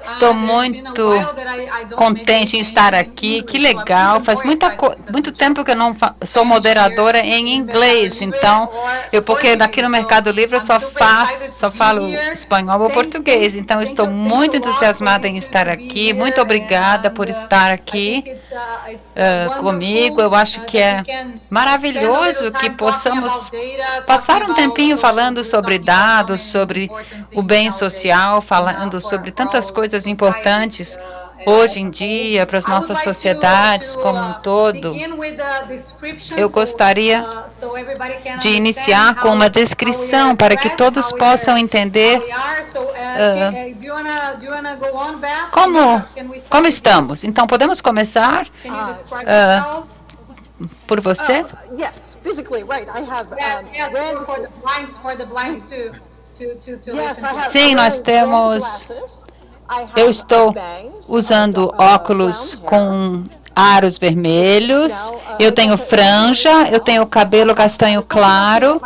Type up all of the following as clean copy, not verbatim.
Estou muito contente em estar aqui. Que legal. Faz muito tempo que eu não sou moderadora em inglês. Então, porque aqui no Mercado Livre eu só falo espanhol ou português. Então, estou muito entusiasmada em estar aqui. Muito obrigada por estar aqui comigo. Eu acho que é maravilhoso que possamos passar um tempinho falando sobre dados, sobre o bem social, falando sobre tantas coisas importantes hoje em dia para as nossas sociedades como um todo. Eu gostaria de iniciar com uma descrição para que todos possam entender como estamos. Então, podemos começar por você? Sim, nós temos. Eu estou usando óculos com aros vermelhos. Eu tenho franja. Eu tenho cabelo castanho claro.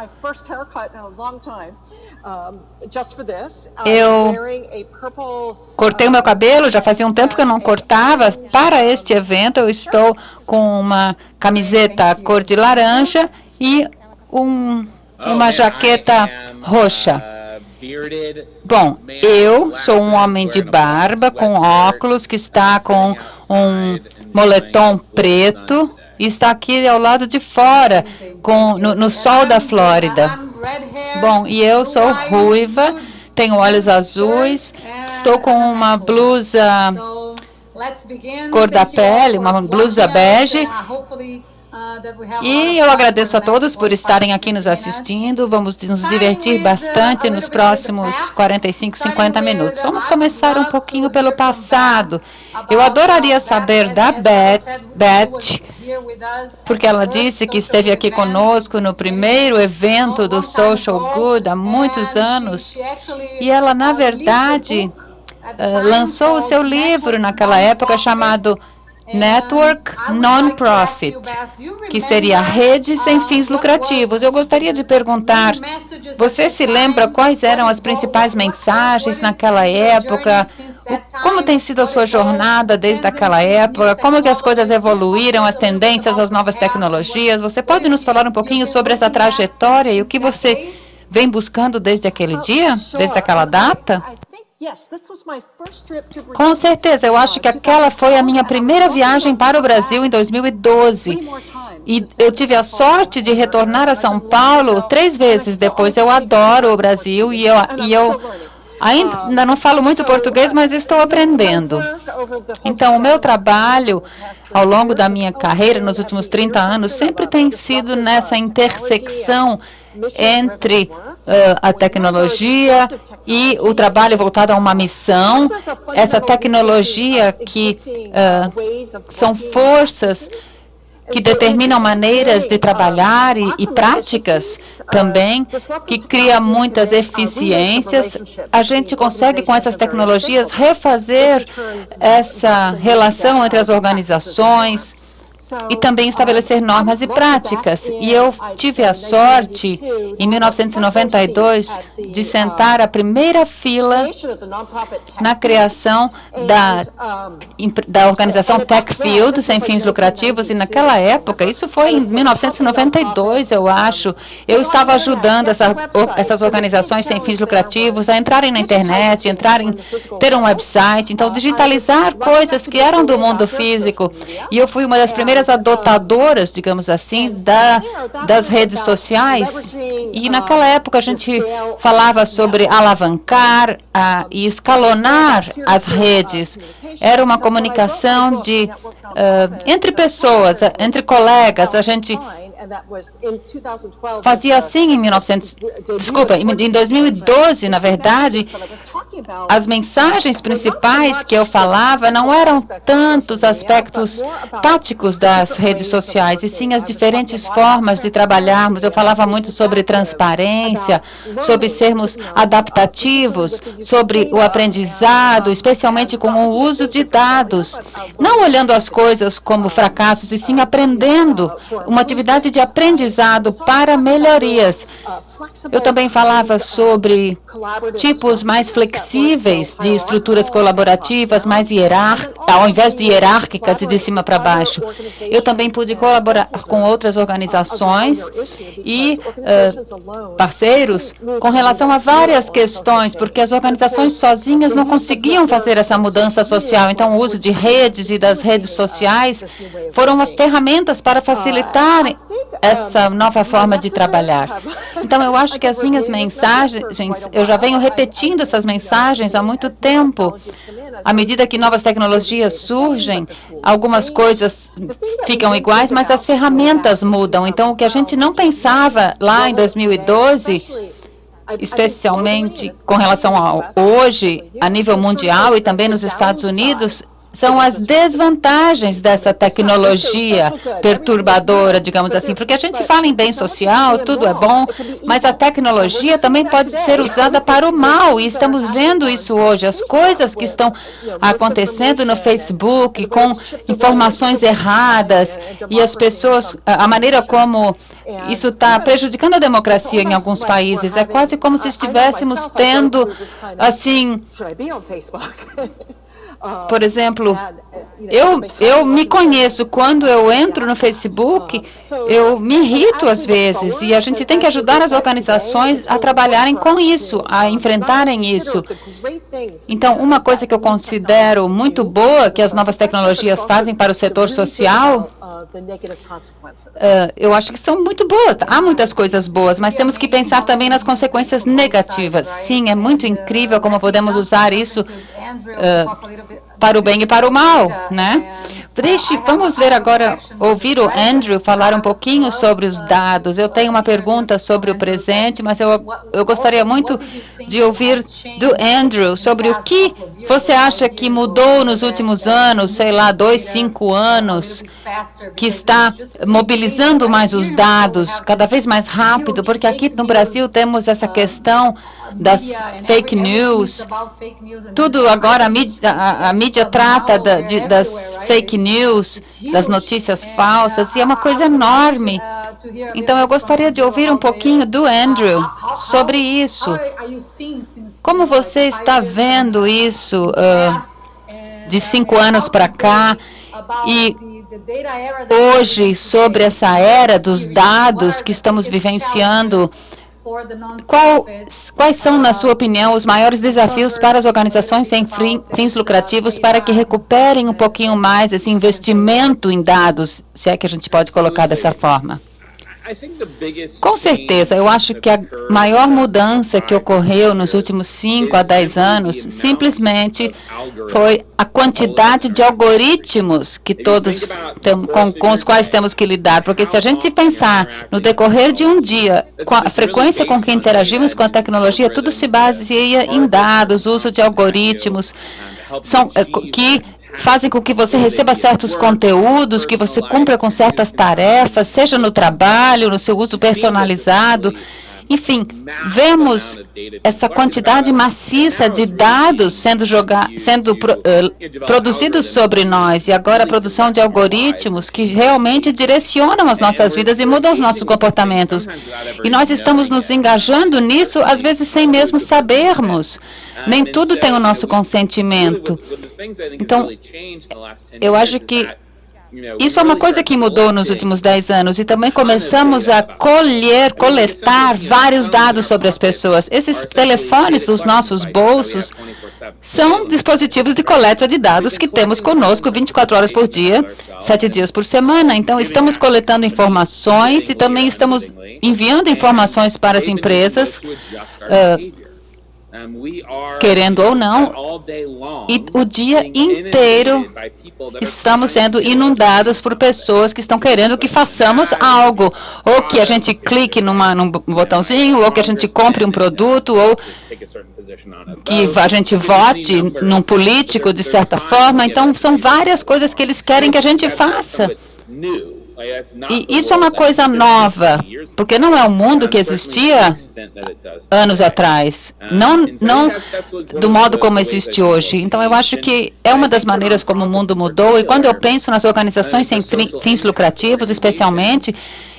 Eu cortei o meu cabelo, já fazia um tempo que eu não cortava. Para este evento, eu estou com uma camiseta cor de laranja e uma jaqueta roxa. Bom, eu sou um homem de barba, com óculos, que está com um moletom preto e está aqui ao lado de fora, no sol da Flórida. Bom, e eu sou ruiva, tenho olhos azuis, estou com uma blusa cor da pele, uma blusa bege. E eu agradeço a todos por estarem aqui nos assistindo. Vamos nos divertir bastante nos próximos 45, 50 minutos. Vamos começar um pouquinho pelo passado. Eu adoraria saber da Beth, porque ela disse que esteve aqui conosco no primeiro evento do Social Good há muitos anos. E ela, na verdade, lançou o seu livro naquela época chamado Network Non-Profit, que seria rede sem fins lucrativos. Eu gostaria de perguntar, você se lembra quais eram as principais mensagens naquela época? Como tem sido a sua jornada desde aquela época? Como que as coisas evoluíram, as tendências, as novas tecnologias? Você pode nos falar um pouquinho sobre essa trajetória e o que você vem buscando desde aquele dia, desde aquela data? Com certeza, eu acho que aquela foi a minha primeira viagem para o Brasil em 2012. E eu tive a sorte de retornar a São Paulo 3 vezes depois. Eu adoro o Brasil e eu ainda não falo muito português, mas estou aprendendo. Então, o meu trabalho ao longo da minha carreira, nos últimos 30 anos, sempre tem sido nessa intersecção entre a tecnologia e o trabalho voltado a uma missão. Essa tecnologia que são forças que determinam maneiras de trabalhar e práticas também, que cria muitas eficiências. A gente consegue, com essas tecnologias, refazer essa relação entre as organizações e também estabelecer normas e práticas. E eu tive a sorte, em 1992, de sentar à primeira fila na criação da organização TechField, sem fins lucrativos, e naquela época, isso foi em 1992, eu acho, eu estava ajudando essas organizações sem fins lucrativos a entrarem na internet, ter um website, então digitalizar coisas que eram do mundo físico. E eu fui uma das primeiras adotadoras, digamos assim, das redes sociais. E naquela época a gente falava sobre alavancar e escalonar as redes. Era uma comunicação entre pessoas, entre colegas. A gente fazia assim em 2012, na verdade, as mensagens principais que eu falava não eram tanto os aspectos táticos das redes sociais, e sim as diferentes formas de trabalharmos. Eu falava muito sobre transparência, sobre sermos adaptativos, sobre o aprendizado, especialmente com o uso de dados. Não olhando as coisas como fracassos, e sim aprendendo, uma atividade de aprendizado para melhorias. Eu também falava sobre tipos mais flexíveis de estruturas colaborativas, mais ao invés de hierárquicas e de cima para baixo. Eu também pude colaborar com outras organizações e parceiros com relação a várias questões, porque as organizações sozinhas não conseguiam fazer essa mudança social. Então, o uso de redes e das redes sociais foram ferramentas para facilitar essa nova forma de trabalhar. Então, eu acho que as minhas mensagens, eu já venho repetindo essas mensagens há muito tempo. À medida que novas tecnologias surgem, algumas coisas ficam iguais, mas as ferramentas mudam. Então, o que a gente não pensava lá em 2012, especialmente com relação a hoje, a nível mundial e também nos Estados Unidos, são as desvantagens dessa tecnologia perturbadora, digamos assim, porque a gente fala em bem social, tudo é bom, mas a tecnologia também pode ser usada para o mal, e estamos vendo isso hoje. As coisas que estão acontecendo no Facebook, com informações erradas, e as pessoas, a maneira como isso está prejudicando a democracia em alguns países. É quase como se estivéssemos tendo, assim, por exemplo, eu me conheço, quando eu entro no Facebook, eu me irrito às vezes, e a gente tem que ajudar as organizações a trabalharem com isso, a enfrentarem isso. Então, uma coisa que eu considero muito boa que as novas tecnologias fazem para o setor social, eu acho que são muito boas. Há muitas coisas boas, mas temos que pensar também nas consequências negativas. Sim, é muito incrível como podemos usar isso para o bem e para o mal, né? Vamos ver agora, ouvir o Andrew falar um pouquinho sobre os dados. Eu tenho uma pergunta sobre o presente, mas eu gostaria muito de ouvir do Andrew sobre o que você acha que mudou nos últimos anos, sei lá, 2, 5 anos, que está mobilizando mais os dados cada vez mais rápido, porque aqui no Brasil temos essa questão das fake news. Tudo agora, a mídia trata das fake news, das notícias falsas, e é uma coisa enorme. Então, eu gostaria de ouvir um pouquinho do Andrew sobre isso. Como você está vendo isso de 5 anos para cá, e hoje, sobre essa era dos dados que estamos vivenciando? Quais são, na sua opinião, os maiores desafios para as organizações sem fins lucrativos para que recuperem um pouquinho mais esse investimento em dados, se é que a gente pode colocar dessa forma? Com certeza, eu acho que a maior mudança que ocorreu nos últimos 5 a 10 anos simplesmente foi a quantidade de algoritmos que com os quais temos que lidar. Porque se a gente pensar no decorrer de um dia, com a frequência com que interagimos com a tecnologia, tudo se baseia em dados, uso de algoritmos, que fazem com que você receba certos conteúdos, que você cumpra com certas tarefas, seja no trabalho, no seu uso personalizado. Enfim, vemos essa quantidade maciça de dados sendo produzidos sobre nós, e agora a produção de algoritmos que realmente direcionam as nossas vidas e mudam os nossos comportamentos. E nós estamos nos engajando nisso, às vezes sem mesmo sabermos. Nem tudo tem o nosso consentimento. Então, eu acho que isso é uma coisa que mudou nos últimos 10 anos, e também começamos a coletar vários dados sobre as pessoas. Esses telefones dos nossos bolsos são dispositivos de coleta de dados que temos conosco 24 horas por dia, 7 dias por semana. Então, estamos coletando informações e também estamos enviando informações para as empresas querendo ou não, e o dia inteiro estamos sendo inundados por pessoas que estão querendo que façamos algo, ou que a gente clique num botãozinho, ou que a gente compre um produto, ou que a gente vote num político de certa forma. Então, são várias coisas que eles querem que a gente faça. E isso é uma coisa nova, porque não é o mundo que existia anos atrás, não do modo como existe hoje. Então, eu acho que é uma das maneiras como o mundo mudou, e quando eu penso nas organizações sem fins lucrativos, especialmente,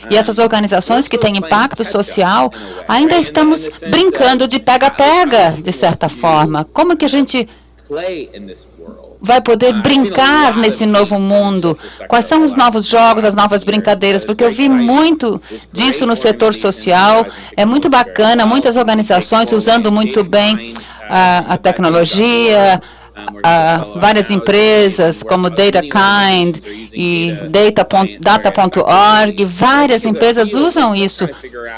e essas organizações que têm impacto social, ainda estamos brincando de pega-pega, de certa forma. Como que a gente vai poder brincar nesse novo mundo? Quais são os novos jogos, as novas brincadeiras? Porque eu vi muito disso no setor social. É muito bacana, muitas organizações usando muito bem a tecnologia, várias empresas como DataKind e Data.org, várias empresas usam isso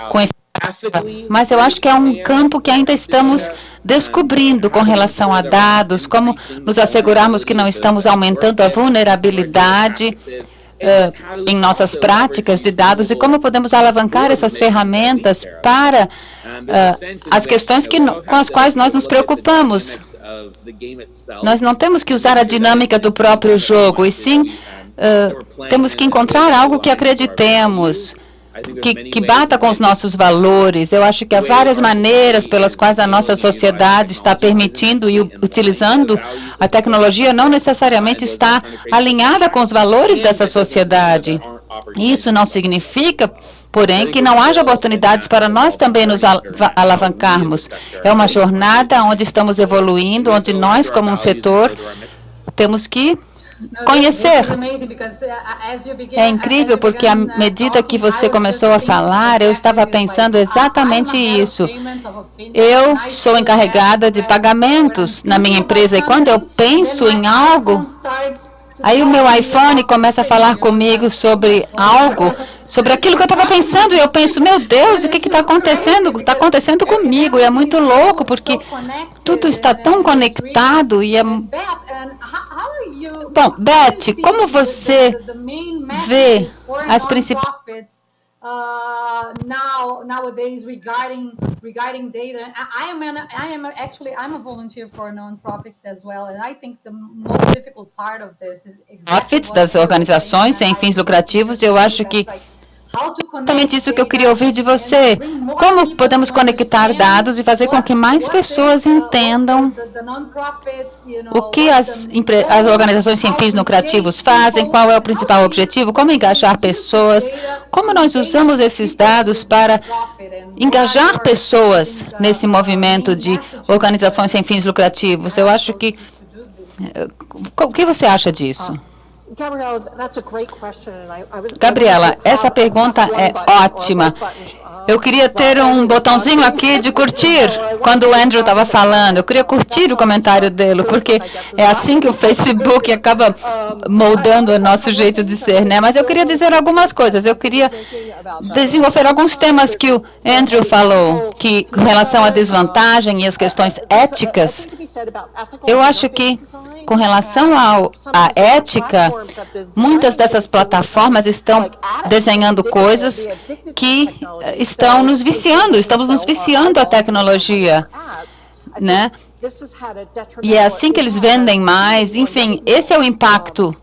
com eficácia. Mas eu acho que é um campo que ainda estamos descobrindo com relação a dados, como nos assegurarmos que não estamos aumentando a vulnerabilidade em nossas práticas de dados, e como podemos alavancar essas ferramentas para as questões com as quais nós nos preocupamos. Nós não temos que usar a dinâmica do próprio jogo, e sim temos que encontrar algo que acreditemos, que bata com os nossos valores. Eu acho que há várias maneiras pelas quais a nossa sociedade está permitindo e utilizando a tecnologia, não necessariamente está alinhada com os valores dessa sociedade. Isso não significa, porém, que não haja oportunidades para nós também nos alavancarmos. É uma jornada onde estamos evoluindo, onde nós, como um setor, temos que conhecer. É incrível, porque à medida que você começou a falar, eu estava pensando exatamente isso. Eu sou encarregada de pagamentos na minha empresa, e quando eu penso em algo, aí o meu iPhone começa a falar comigo sobre algo, sobre aquilo que eu estava pensando, e eu penso, meu Deus, o que está acontecendo? Está acontecendo comigo, e é muito louco, porque tudo está tão conectado, e é... Bom, Beth, como você vê as principais... nowadays regarding data, I'm a volunteer for non-profits as well, and I think the most difficult part of this is exactly das organizações sem fins lucrativos. Eu acho que exatamente isso que eu queria ouvir de você. Como podemos conectar dados e fazer com que mais pessoas entendam o que as organizações sem fins lucrativos fazem, qual é o principal objetivo, como engajar pessoas, como nós usamos esses dados para engajar pessoas nesse movimento de organizações sem fins lucrativos. Eu acho que... O que você acha disso? Gabriela, essa pergunta é ótima. Eu queria ter um botãozinho aqui de curtir quando o Andrew estava falando. Eu queria curtir o comentário dele, porque é assim que o Facebook acaba moldando o nosso jeito de ser, né? Mas eu queria dizer algumas coisas. Eu queria desenvolver alguns temas que o Andrew falou, que com relação à desvantagem e as questões éticas. Eu acho que com relação à ética, muitas dessas plataformas estão desenhando coisas que estão nos viciando, estamos nos viciando a tecnologia, né? E é assim que eles vendem mais. Enfim, esse é o impacto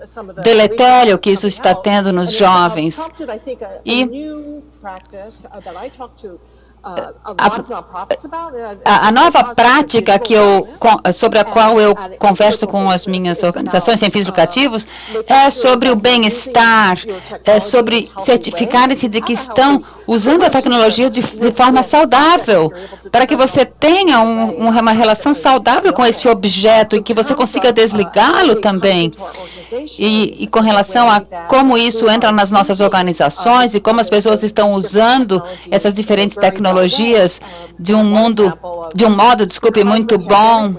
deletério que isso está tendo nos jovens. E a nova prática sobre a qual eu converso com as minhas organizações sem fins lucrativos é sobre o bem-estar, é sobre certificarem-se de que estão usando a tecnologia de forma saudável, para que você tenha uma relação saudável com esse objeto e que você consiga desligá-lo também. E com relação a como isso entra nas nossas organizações e como as pessoas estão usando essas diferentes tecnologias de um modo, muito bom,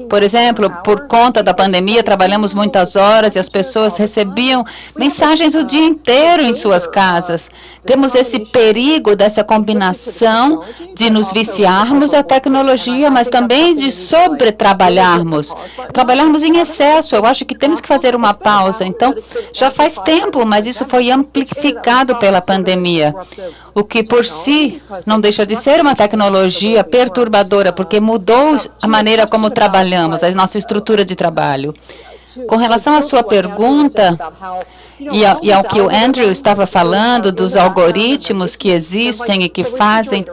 Por exemplo, por conta da pandemia, trabalhamos muitas horas e as pessoas recebiam mensagens o dia inteiro em suas casas. Temos esse perigo dessa combinação de nos viciarmos à tecnologia, mas também de sobretrabalharmos. Trabalharmos em excesso. Eu acho que temos que fazer uma pausa. Então, já faz tempo, mas isso foi amplificado pela pandemia. O que por si não deixa de ser uma tecnologia perturbadora, porque mudou a maneira como trabalhamos, a nossa estrutura de trabalho. Com relação à sua pergunta, e ao que o Andrew estava falando, dos algoritmos que existem e que fazem,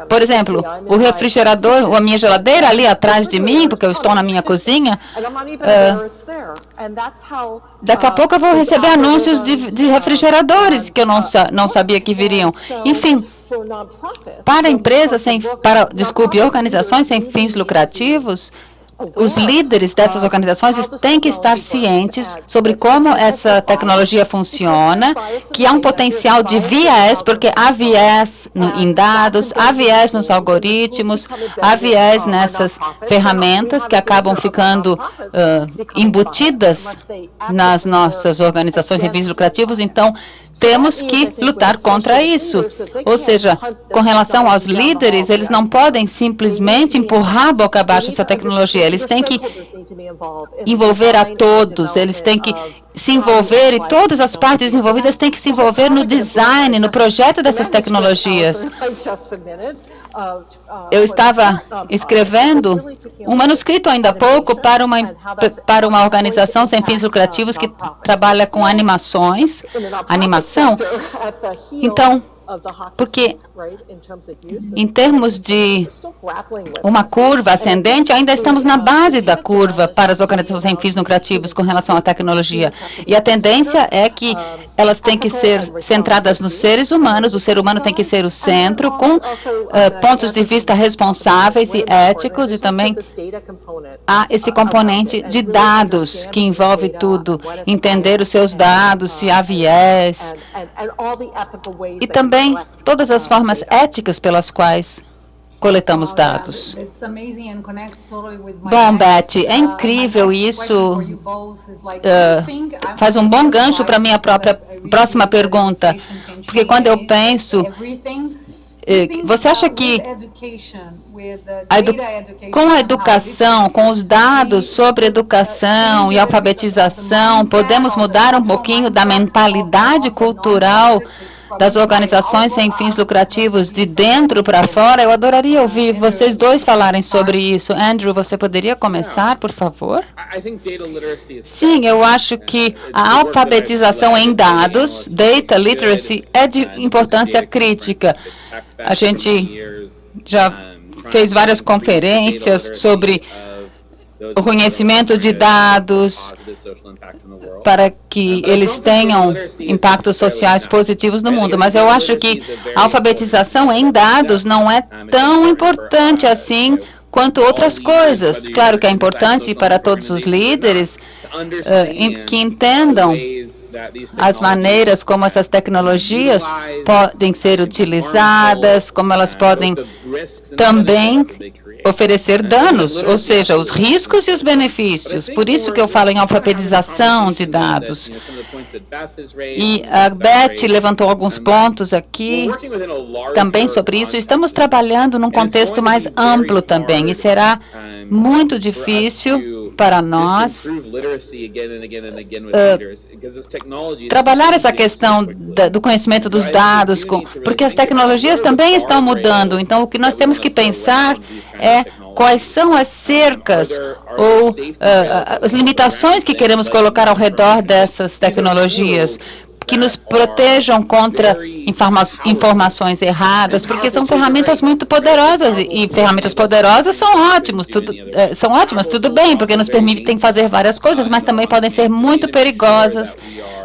por exemplo, o refrigerador, ou a minha geladeira ali atrás de mim, porque eu estou na minha cozinha, daqui a pouco eu vou receber anúncios de refrigeradores que eu não sabia que viriam. Enfim, para empresas organizações sem fins lucrativos, os líderes dessas organizações têm que estar cientes sobre como essa tecnologia funciona, que há um potencial de viés, porque há viés em dados, há viés nos algoritmos, há viés nessas ferramentas que acabam ficando embutidas nas nossas organizações sem fins lucrativos. Então, temos que lutar contra isso. Ou seja, com relação aos líderes, eles não podem simplesmente empurrar boca abaixo essa tecnologia. Eles têm que envolver a todos, eles têm que se envolver, e todas as partes envolvidas têm que se envolver no design, no projeto dessas tecnologias. Eu estava escrevendo um manuscrito ainda há pouco para uma organização sem fins lucrativos que trabalha com animação. Então, porque em termos de uma curva ascendente, ainda estamos na base da curva para as organizações sem fins lucrativos com relação à tecnologia. E a tendência é que elas têm que ser centradas nos seres humanos, o ser humano tem que ser o centro, com pontos de vista responsáveis e éticos, e também há esse componente de dados que envolve tudo, entender os seus dados, se há viés, e também todas as formas éticas pelas quais coletamos dados. Bom, Betty, é incrível isso. Faz um bom gancho para a minha próxima pergunta, porque quando eu penso, você acha que com a educação, com os dados sobre educação e alfabetização, podemos mudar um pouquinho da mentalidade cultural das organizações sem fins lucrativos de dentro para fora? Eu adoraria ouvir vocês dois falarem sobre isso. Andrew, você poderia começar, por favor? Sim, eu acho que a alfabetização em dados, data literacy, é de importância crítica. A gente já fez várias conferências sobre o conhecimento de dados para que eles tenham impactos sociais positivos no mundo. Mas eu acho que a alfabetização em dados não é tão importante assim quanto outras coisas. Claro que é importante para todos os líderes que entendam as maneiras como essas tecnologias podem ser utilizadas, como elas podem também oferecer danos, ou seja, os riscos e os benefícios. Por isso que eu falo em alfabetização de dados. E a Beth levantou alguns pontos aqui também sobre isso. Estamos trabalhando num contexto mais amplo também, e será muito difícil para nós trabalhar essa questão do conhecimento dos dados, porque as tecnologias também estão mudando. Então, o que nós temos que pensar é quais são as cercas ou as limitações que queremos colocar ao redor dessas tecnologias, que nos protejam contra informações erradas, porque são ferramentas muito poderosas, e ferramentas poderosas são ótimas, tudo bem, porque nos permitem fazer várias coisas, mas também podem ser muito perigosas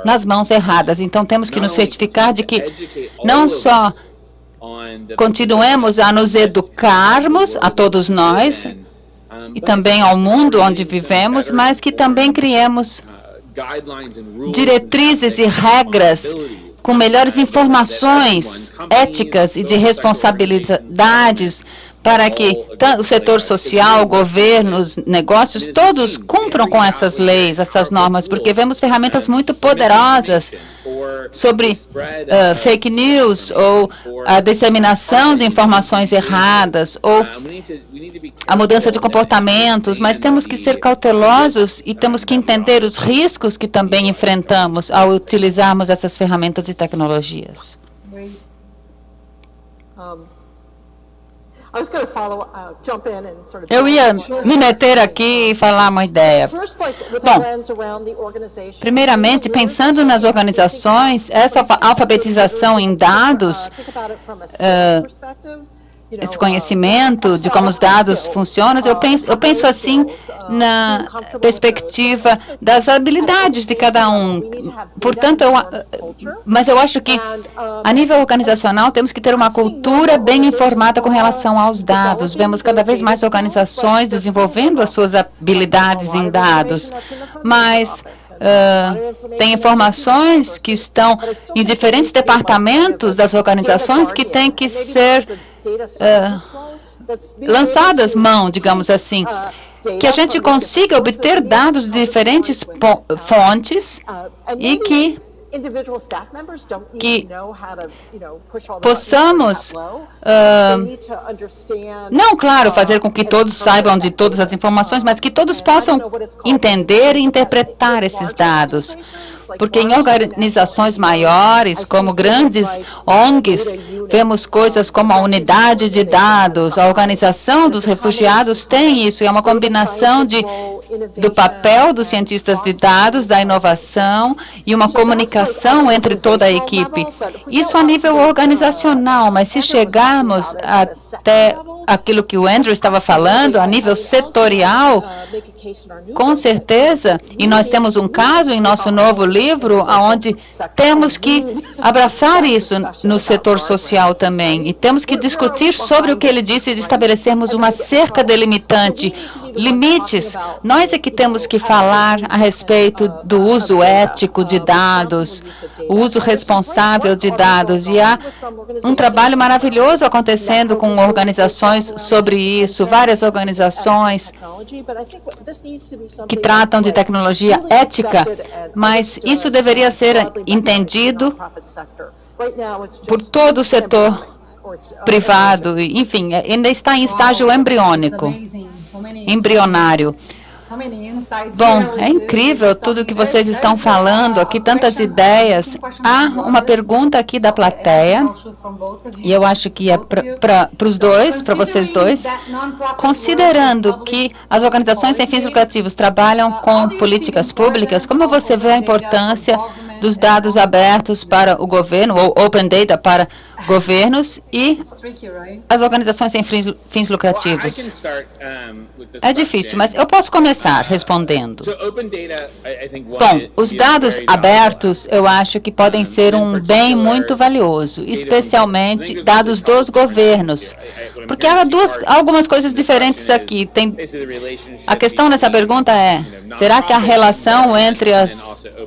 nas mãos erradas. Então temos que nos certificar de que não só continuemos a nos educarmos, a todos nós, e também ao mundo onde vivemos, mas que também criemos diretrizes e regras com melhores informações éticas e de responsabilidades para que o setor social, governos, negócios, todos cumpram com essas leis, essas normas, porque vemos ferramentas muito poderosas sobre fake news ou a disseminação de informações erradas ou a mudança de comportamentos, mas temos que ser cautelosos e temos que entender os riscos que também enfrentamos ao utilizarmos essas ferramentas e tecnologias. Eu ia me meter aqui e falar uma ideia. Bom, primeiramente, pensando nas organizações, essa alfabetização em dados, esse conhecimento de como os dados funcionam, eu penso assim na perspectiva das habilidades de cada um. Portanto, mas eu acho que a nível organizacional temos que ter uma cultura bem informada com relação aos dados. Vemos cada vez mais organizações desenvolvendo as suas habilidades em dados, mas tem informações que estão em diferentes departamentos das organizações que têm que ser lançadas mão, digamos assim, que a gente consiga obter dados de diferentes fontes e que possamos, não, claro, fazer com que todos saibam de todas as informações, mas que todos possam entender e interpretar esses dados. Porque em organizações maiores, como grandes ONGs, vemos coisas como a unidade de dados, a organização dos refugiados tem isso, é uma combinação do papel dos cientistas de dados, da inovação e uma comunicação entre toda a equipe. Isso a nível organizacional, mas se chegarmos até aquilo que o Andrew estava falando, a nível setorial, com certeza, e nós temos um caso em nosso novo livro, onde temos que abraçar isso no setor social também, e temos que discutir sobre o que ele disse de estabelecermos uma cerca delimitante, limites. Nós é que temos que falar a respeito do uso ético de dados, o uso responsável de dados, e há um trabalho maravilhoso acontecendo com organizações sobre isso, várias organizações que tratam de tecnologia ética, mas isso deveria ser entendido por todo o setor privado, enfim, ainda está em estágio embrionário. Bom, é incrível tudo que vocês estão falando aqui, tantas ideias. Há uma pergunta aqui da plateia, e eu acho que é para os dois, para vocês dois. Considerando que as organizações sem fins lucrativos trabalham com políticas públicas, como você vê a importância dos dados abertos para o governo, ou Open Data para governos e as organizações sem fins lucrativos? É difícil, mas eu posso começar respondendo. Bom, os dados abertos, eu acho que podem ser um bem muito valioso, especialmente dados dos governos, porque há algumas coisas diferentes aqui. A questão nessa pergunta é, será que a relação entre as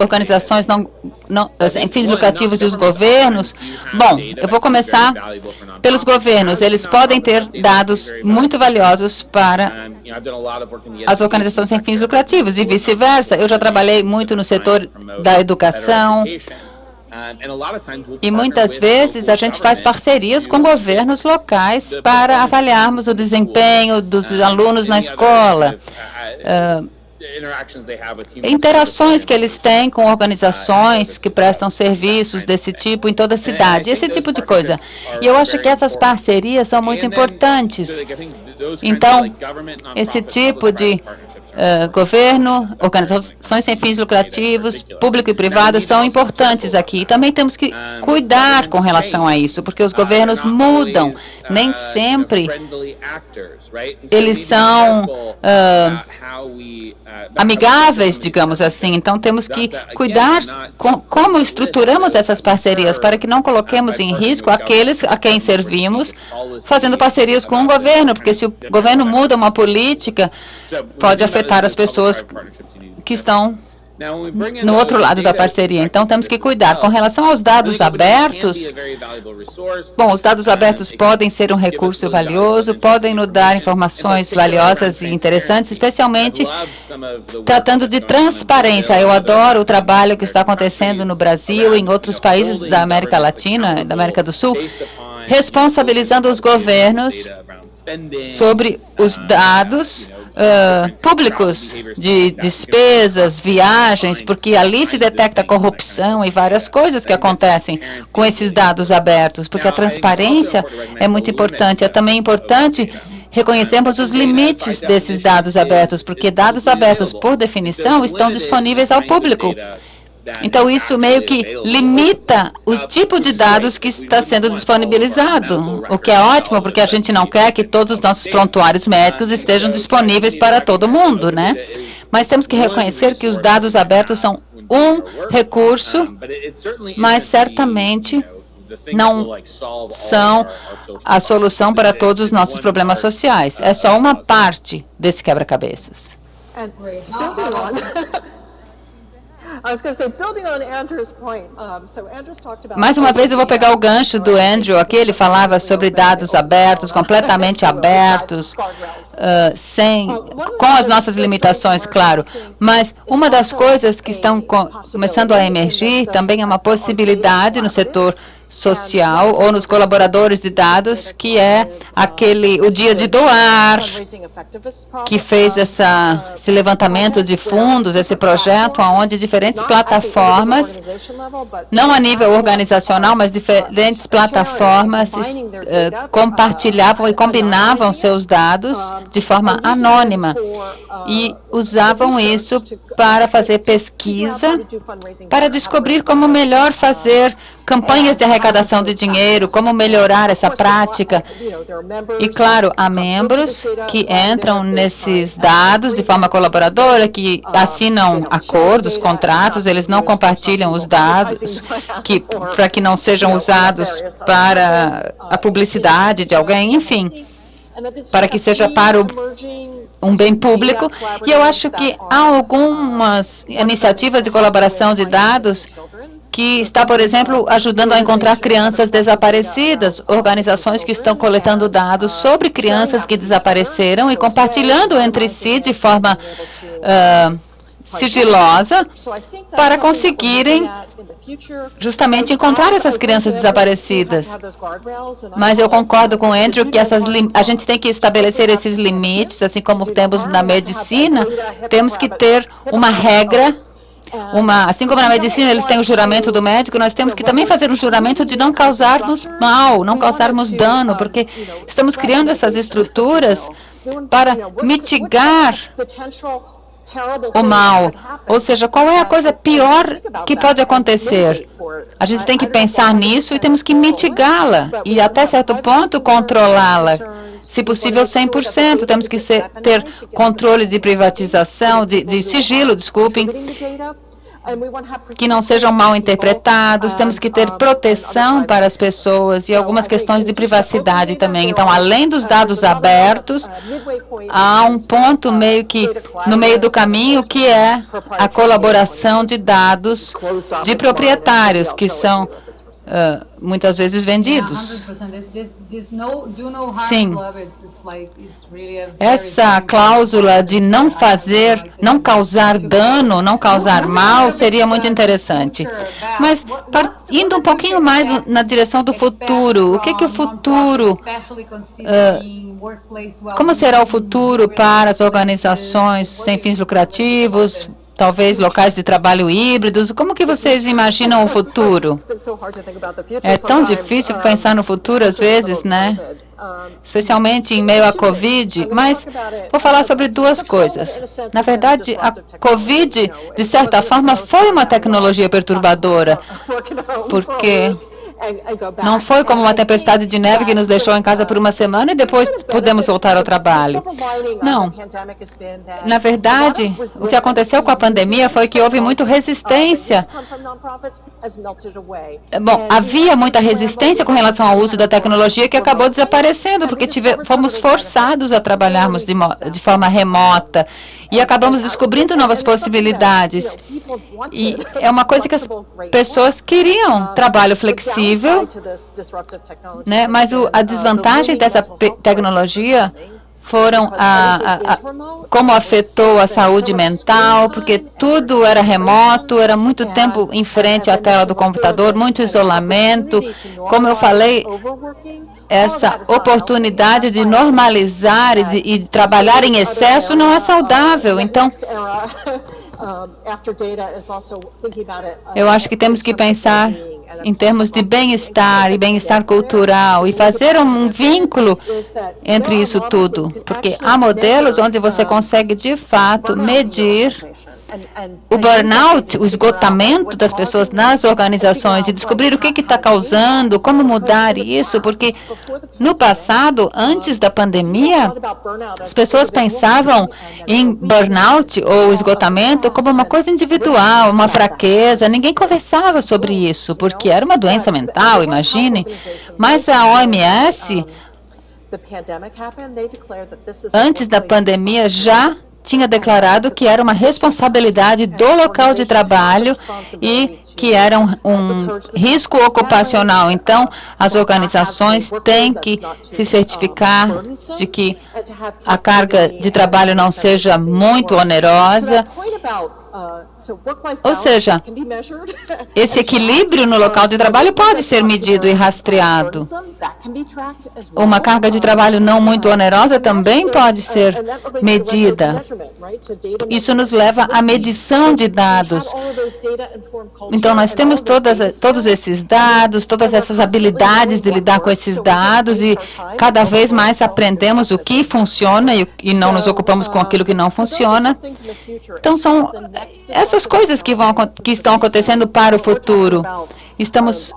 organizações sem fins lucrativos e os governos? Bom, eu vou começar pelos governos. Eles podem ter dados muito valiosos para as organizações sem fins lucrativos e vice-versa. Eu já trabalhei muito no setor da educação e muitas vezes a gente faz parcerias com governos locais para avaliarmos o desempenho dos alunos na escola. Interações que eles têm com organizações que prestam serviços desse tipo em toda a cidade, esse tipo de coisa. E eu acho que essas parcerias são muito importantes. Então, esse tipo de governo, organizações sem fins lucrativos, público e privado, são importantes aqui. E também temos que cuidar com relação a isso, porque os governos mudam. Nem sempre eles são amigáveis, digamos assim. Então, temos que cuidar como estruturamos essas parcerias para que não coloquemos em risco aqueles a quem servimos fazendo parcerias com o governo, porque se o governo muda uma política, pode afetar as pessoas que estão no outro lado da parceria. Então, temos que cuidar. Com relação aos dados abertos, bom, os dados abertos podem ser um recurso valioso, podem nos dar informações valiosas e interessantes, especialmente tratando de transparência. Eu adoro o trabalho que está acontecendo no Brasil e em outros países da América Latina, da América do Sul, responsabilizando os governos sobre os dados públicos de despesas, viagens, porque ali se detecta corrupção e várias coisas que acontecem com esses dados abertos, porque a transparência é muito importante. É também importante reconhecermos os limites desses dados abertos, porque dados abertos, por definição, estão disponíveis ao público. Então, isso meio que limita o tipo de dados que está sendo disponibilizado, o que é ótimo, porque a gente não quer que todos os nossos prontuários médicos estejam disponíveis para todo mundo, né? Mas temos que reconhecer que os dados abertos são um recurso, mas certamente não são a solução para todos os nossos problemas sociais. É só uma parte desse quebra-cabeças. Mais uma vez eu vou pegar o gancho do Andrew aqui, ele falava sobre dados abertos, completamente abertos, com as nossas limitações, claro. Mas uma das coisas que estão começando a emergir também é uma possibilidade no setor social ou nos colaboradores de dados, que é o dia de doar, que fez esse levantamento de fundos, esse projeto, onde diferentes plataformas, não a nível organizacional, mas diferentes plataformas compartilhavam e combinavam seus dados de forma anônima e usavam isso para fazer pesquisa, para descobrir como melhor fazer campanhas de arrecadação de dinheiro, como melhorar essa prática. E, claro, há membros que entram nesses dados de forma colaboradora, que assinam acordos, contratos, eles não compartilham os dados para que não sejam usados para a publicidade de alguém, enfim, para que seja para um bem público. E eu acho que há algumas iniciativas de colaboração de dados que está, por exemplo, ajudando a encontrar crianças desaparecidas, organizações que estão coletando dados sobre crianças que desapareceram e compartilhando entre si de forma sigilosa para conseguirem justamente encontrar essas crianças desaparecidas. Mas eu concordo com o Andrew que a gente tem que estabelecer esses limites, assim como temos na medicina, temos que ter uma regra. Assim como na medicina eles têm o juramento do médico, nós temos que também fazer um juramento de não causarmos mal, não causarmos dano, porque estamos criando essas estruturas para mitigar o mal. Ou seja, qual é a coisa pior que pode acontecer? A gente tem que pensar nisso e temos que mitigá-la e até certo ponto controlá-la. Se possível, 100%. Temos que ter controle de privatização, de sigilo, desculpem, que não sejam mal interpretados. Temos que ter proteção para as pessoas e algumas questões de privacidade também. Então, além dos dados abertos, há um ponto meio que no meio do caminho, que é a colaboração de dados de proprietários, que são muitas vezes vendidos. Sim. Essa cláusula de não causar dano, não causar mal, seria muito interessante. Mas, indo um pouquinho mais na direção do futuro, o que o futuro, como será o futuro para as organizações sem fins lucrativos, talvez locais de trabalho híbridos? Como que vocês imaginam o futuro? É tão difícil pensar no futuro às vezes, né? Especialmente em meio à Covid, mas vou falar sobre duas coisas. Na verdade, a Covid, de certa forma, foi uma tecnologia perturbadora, porque Não foi como uma tempestade de neve que nos deixou em casa por uma semana e depois pudemos voltar ao trabalho. Não. Na verdade, o que aconteceu com a pandemia foi que houve muita resistência. Bom, havia muita resistência com relação ao uso da tecnologia que acabou desaparecendo, porque fomos forçados a trabalharmos de forma remota e acabamos descobrindo novas possibilidades. E é uma coisa que as pessoas queriam, trabalho flexível, né? Mas a desvantagem dessa tecnologia foram como afetou a saúde mental, porque tudo era remoto, era muito tempo em frente à tela do computador, muito isolamento. Como eu falei, essa oportunidade de normalizar e de trabalhar em excesso não é saudável. Então, eu acho que temos que pensar em termos de bem-estar e bem-estar cultural e fazer um vínculo entre isso tudo, porque há modelos onde você consegue de fato medir o burnout, o esgotamento das pessoas nas organizações e descobrir o que está causando, como mudar isso, porque no passado, antes da pandemia, as pessoas pensavam em burnout ou esgotamento como uma coisa individual, uma fraqueza, ninguém conversava sobre isso, porque era uma doença mental, imagine, mas a OMS, antes da pandemia, já tinha declarado que era uma responsabilidade do local de trabalho e que era um risco ocupacional. Então, as organizações têm que se certificar de que a carga de trabalho não seja muito onerosa. Ou seja, esse equilíbrio no local de trabalho pode ser medido e rastreado. Uma carga de trabalho não muito onerosa também pode ser medida. Isso nos leva à medição de dados. Então, nós temos todos esses dados, todas essas habilidades de lidar com esses dados e cada vez mais aprendemos o que funciona e não nos ocupamos com aquilo que não funciona. Então, são essas coisas que estão acontecendo para o futuro. Estamos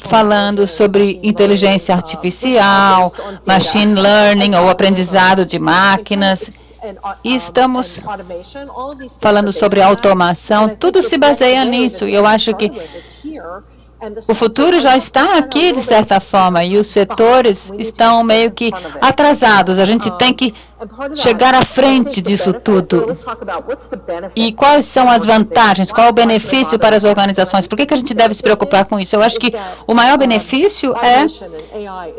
falando sobre inteligência artificial, machine learning ou aprendizado de máquinas. E estamos falando sobre automação. Tudo se baseia nisso. E eu acho que o futuro já está aqui, de certa forma, e os setores estão meio que atrasados. A gente tem que chegar à frente disso tudo. E quais são as vantagens? Qual é o benefício para as organizações? Por que a gente deve se preocupar com isso? Eu acho que o maior benefício é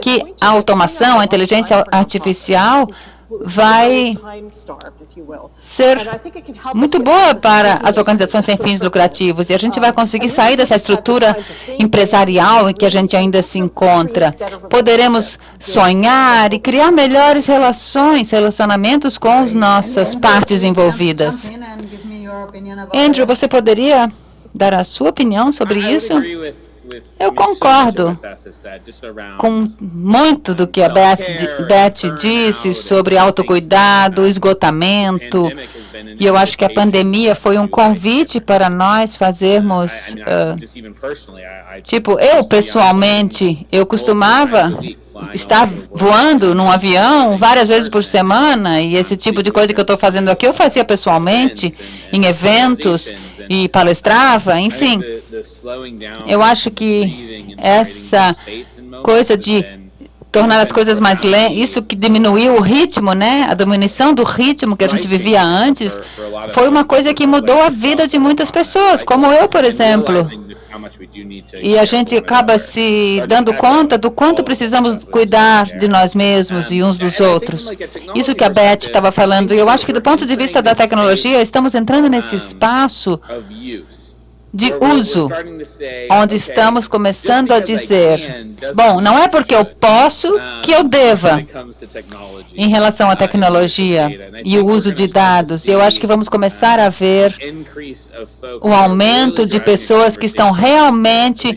que a automação, a inteligência artificial, vai ser muito boa para as organizações sem fins lucrativos e a gente vai conseguir sair dessa estrutura empresarial em que a gente ainda se encontra. Poderemos sonhar e criar melhores relacionamentos com as nossas partes envolvidas. Andrew, você poderia dar a sua opinião sobre isso? Eu concordo com muito do que a Beth disse sobre autocuidado, esgotamento, e eu acho que a pandemia foi um convite para nós fazermos, eu pessoalmente, eu costumava estar voando num avião várias vezes por semana, e esse tipo de coisa que eu estou fazendo aqui eu fazia pessoalmente, em eventos, e palestrava, enfim. Eu acho que essa coisa de tornar as coisas mais lentas, isso que diminuiu o ritmo, né? A diminuição do ritmo que a gente vivia antes, foi uma coisa que mudou a vida de muitas pessoas, como eu, por exemplo. E a gente acaba se dando conta do quanto precisamos cuidar de nós mesmos e uns dos outros. Isso que a Beth estava falando, e eu acho que do ponto de vista da tecnologia, estamos entrando nesse espaço de uso, onde estamos começando a dizer, bom, não é porque eu posso que eu deva, em relação à tecnologia e o uso de dados. Eu acho que vamos começar a ver o aumento de pessoas que estão realmente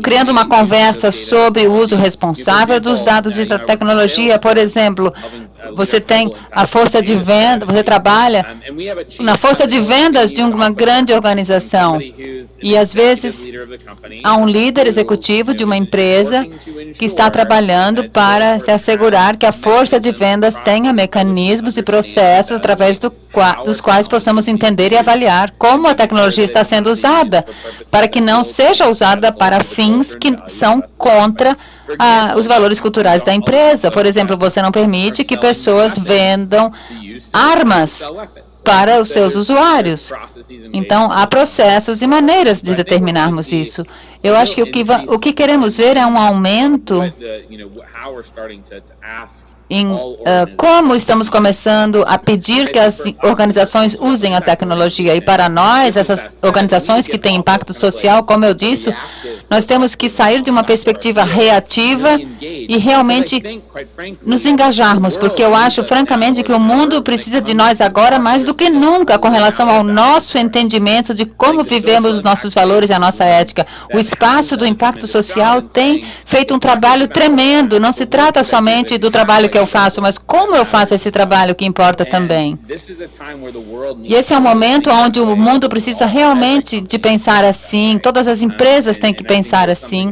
criando uma conversa sobre o uso responsável dos dados e da tecnologia, por exemplo, você tem a força de venda, você trabalha na força de vendas de uma grande organização. E às vezes há um líder executivo de uma empresa que está trabalhando para se assegurar que a força de vendas tenha mecanismos e processos através dos quais possamos entender e avaliar como a tecnologia está sendo usada, para que não seja usada para fins que são contra os valores culturais da empresa. Por exemplo, você não permite que pessoas vendam armas para os seus usuários. Então, há processos e maneiras de determinarmos isso. Eu acho que o que queremos ver é um aumento em como estamos começando a pedir que as organizações usem a tecnologia. E para nós, essas organizações que têm impacto social, como eu disse, nós temos que sair de uma perspectiva reativa e realmente nos engajarmos, porque eu acho, francamente, que o mundo precisa de nós agora mais do que nunca com relação ao nosso entendimento de como vivemos os nossos valores e a nossa ética. O espaço do impacto social tem feito um trabalho tremendo. Não se trata somente do trabalho que eu faço, mas como eu faço esse trabalho que importa também. E esse é um momento onde o mundo precisa realmente de pensar assim, todas as empresas têm que pensar assim,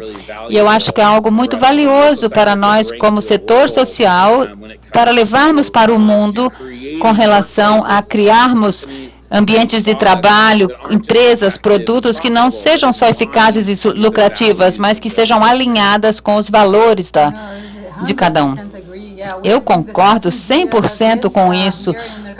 e eu acho que é algo muito valioso para nós como setor social, para levarmos para o mundo com relação a criarmos ambientes de trabalho, empresas, produtos que não sejam só eficazes e lucrativas, mas que estejam alinhadas com os valores de cada um. Eu concordo 100% com isso.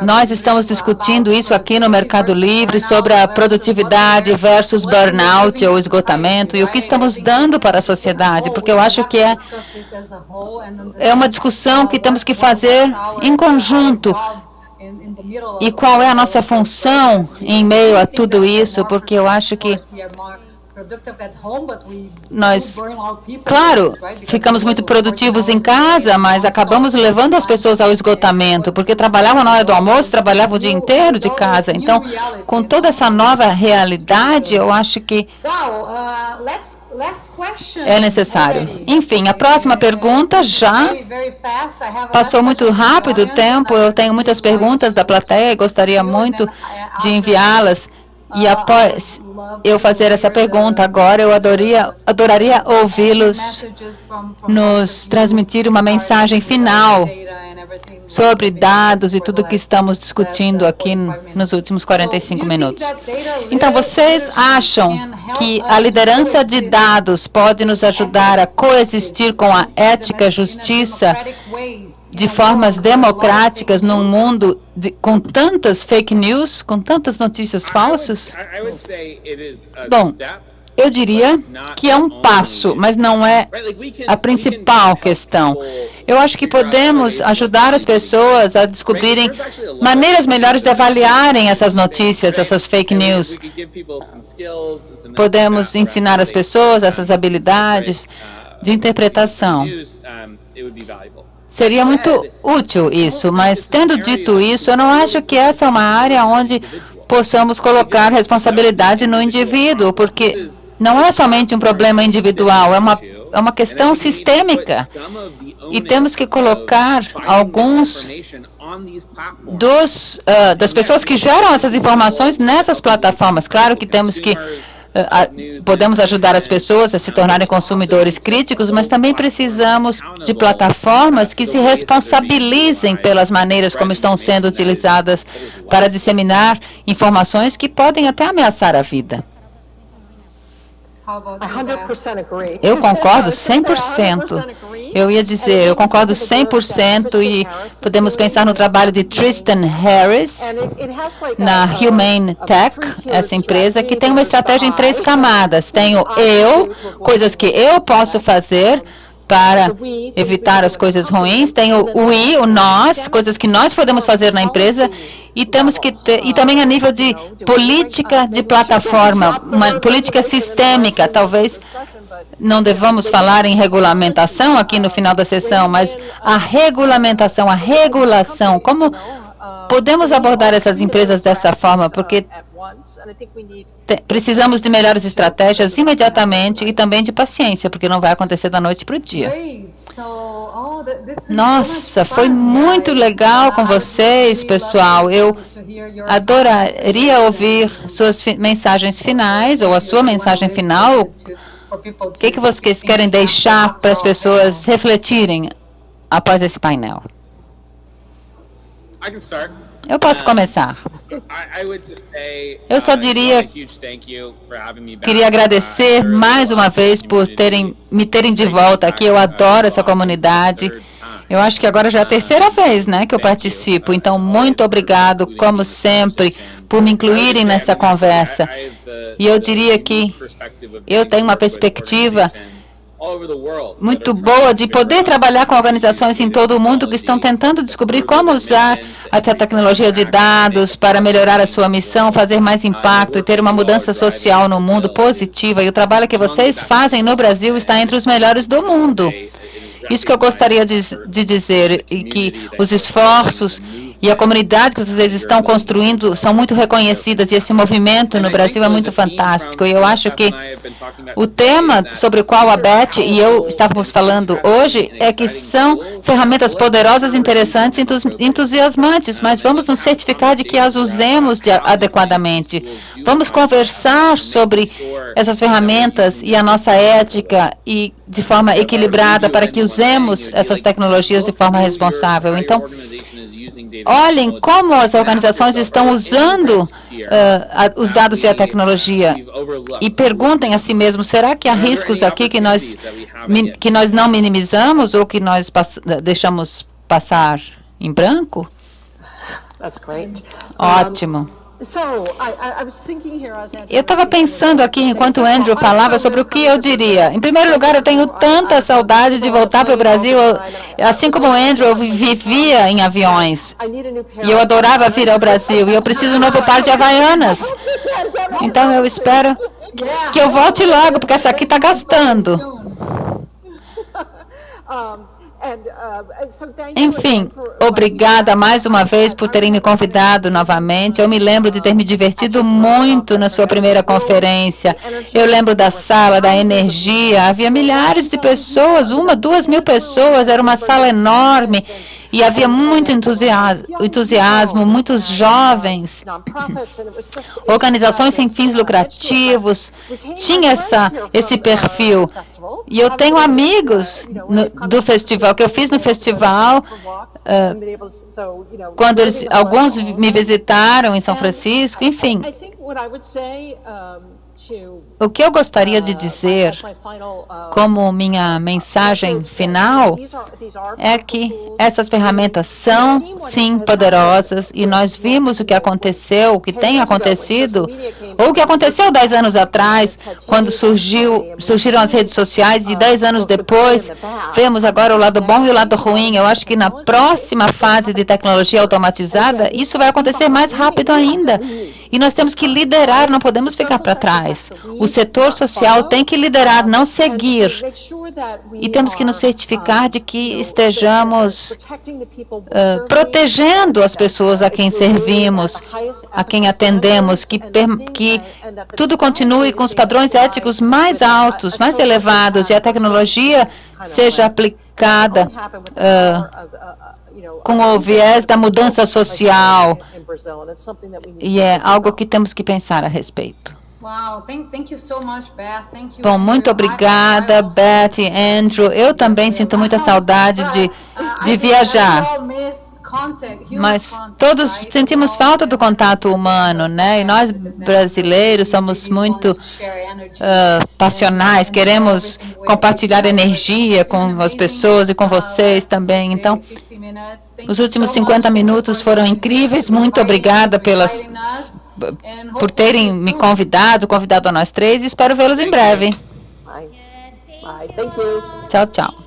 Nós estamos discutindo isso aqui no Mercado Livre sobre a produtividade versus burnout ou esgotamento e o que estamos dando para a sociedade, porque eu acho que é uma discussão que temos que fazer em conjunto. E qual é a nossa função em meio a tudo isso, porque eu acho que nós, claro, ficamos muito produtivos em casa, mas acabamos levando as pessoas ao esgotamento, porque trabalhavam na hora do almoço, trabalhavam o dia inteiro de casa. Então, com toda essa nova realidade, eu acho que é necessário. Enfim, a próxima pergunta já passou muito rápido o tempo. Eu tenho muitas perguntas da plateia e gostaria muito de enviá-las. E após eu fazer essa pergunta agora, eu adoraria ouvi-los nos transmitir uma mensagem final sobre dados e tudo que estamos discutindo aqui nos últimos 45 minutos. Então, vocês acham que a liderança de dados pode nos ajudar a coexistir com a ética e justiça de formas democráticas num mundo com tantas fake news, com tantas notícias falsas? Bom, eu diria que é um passo, mas não é a principal questão. Eu acho que podemos ajudar as pessoas a descobrirem maneiras melhores de avaliarem essas notícias, essas fake news. Podemos ensinar as pessoas essas habilidades de interpretação. Seria muito útil isso, mas tendo dito isso, eu não acho que essa é uma área onde possamos colocar responsabilidade no indivíduo, porque não é somente um problema individual, é uma questão sistêmica. E temos que colocar alguns das pessoas que geram essas informações nessas plataformas. Claro que temos que podemos ajudar as pessoas a se tornarem consumidores críticos, mas também precisamos de plataformas que se responsabilizem pelas maneiras como estão sendo utilizadas para disseminar informações que podem até ameaçar a vida. Eu concordo 100%. Eu ia dizer, eu concordo 100% e podemos pensar no trabalho de Tristan Harris na Humane Tech, essa empresa que tem uma estratégia em 3 camadas. Tem o eu, coisas que eu posso fazer para evitar as coisas ruins, tem o we, o nós, coisas que nós podemos fazer na empresa, e temos que ter, e também a nível de política de plataforma, uma política sistêmica. Talvez não devamos falar em regulamentação aqui no final da sessão, mas a regulamentação, a regulação, como podemos abordar essas empresas dessa forma, porque Precisamos de melhores estratégias imediatamente e também de paciência, porque não vai acontecer da noite para o dia. Nossa, foi muito legal com vocês, pessoal. Eu adoraria ouvir suas mensagens finais, ou a sua mensagem final. O que vocês querem deixar para as pessoas refletirem após esse painel? Eu posso começar. Eu só diria, queria agradecer mais uma vez por me terem de volta aqui. Eu adoro essa comunidade. Eu acho que agora já é a terceira vez, né, que eu participo. Então, muito obrigado, como sempre, por me incluírem nessa conversa. E eu diria que eu tenho uma perspectiva muito boa de poder trabalhar com organizações em todo o mundo que estão tentando descobrir como usar a tecnologia de dados para melhorar a sua missão, fazer mais impacto e ter uma mudança social no mundo positiva. E o trabalho que vocês fazem no Brasil está entre os melhores do mundo. Isso que eu gostaria de dizer, e que os esforços e a comunidade que vocês estão construindo são muito reconhecidas, e esse movimento no Brasil é muito fantástico. E eu acho que o tema sobre o qual a Beth e eu estávamos falando hoje é que são ferramentas poderosas, interessantes e entusiasmantes, mas vamos nos certificar de que as usemos adequadamente. Vamos conversar sobre essas ferramentas e a nossa ética e de forma equilibrada para que usemos essas tecnologias de forma responsável. Então, olhem como as organizações estão usando os dados e a tecnologia e perguntem a si mesmos, será que há riscos aqui que nós não minimizamos ou que nós deixamos passar em branco? Ótimo. Eu estava pensando aqui, enquanto o Andrew falava, sobre o que eu diria. Em primeiro lugar, eu tenho tanta saudade de voltar para o Brasil. Assim como o Andrew, eu vivia em aviões. E eu adorava vir ao Brasil. E eu preciso de um novo par de Havaianas. Então, eu espero que eu volte logo, porque essa aqui está gastando. Enfim, obrigada mais uma vez por terem me convidado novamente. Eu me lembro de ter me divertido muito na sua primeira conferência. Eu lembro da sala, da energia. Havia milhares de pessoas, 2 mil pessoas. Era uma sala enorme. E havia muito entusiasmo, muitos jovens, organizações sem fins lucrativos, tinha esse perfil. E eu tenho amigos do festival, que eu fiz no festival, quando alguns me visitaram em São Francisco, enfim. O que eu gostaria de dizer como minha mensagem final é que essas ferramentas são, sim, poderosas, e nós vimos o que aconteceu, o que tem acontecido, ou o que aconteceu 10 anos atrás, quando surgiram as redes sociais, e 10 anos depois, vemos agora o lado bom e o lado ruim. Eu acho que na próxima fase de tecnologia automatizada, isso vai acontecer mais rápido ainda. E nós temos que liderar, não podemos ficar para trás. O setor social tem que liderar, não seguir. E temos que nos certificar de que estejamos protegendo as pessoas a quem servimos, a quem atendemos, que tudo continue com os padrões éticos mais altos, mais elevados, e a tecnologia seja aplicada com o viés da mudança social. E é algo que temos que pensar a respeito. Bom, muito obrigada, Beth e Andrew. Eu também sinto muita saudade de viajar. Mas todos sentimos falta do contato humano, né? E nós, brasileiros, somos muito passionais, queremos compartilhar energia com as pessoas e com vocês também. Então, os últimos 50 minutos foram incríveis. Muito obrigada por terem me convidado a nós três, e espero vê-los em breve. Tchau, tchau.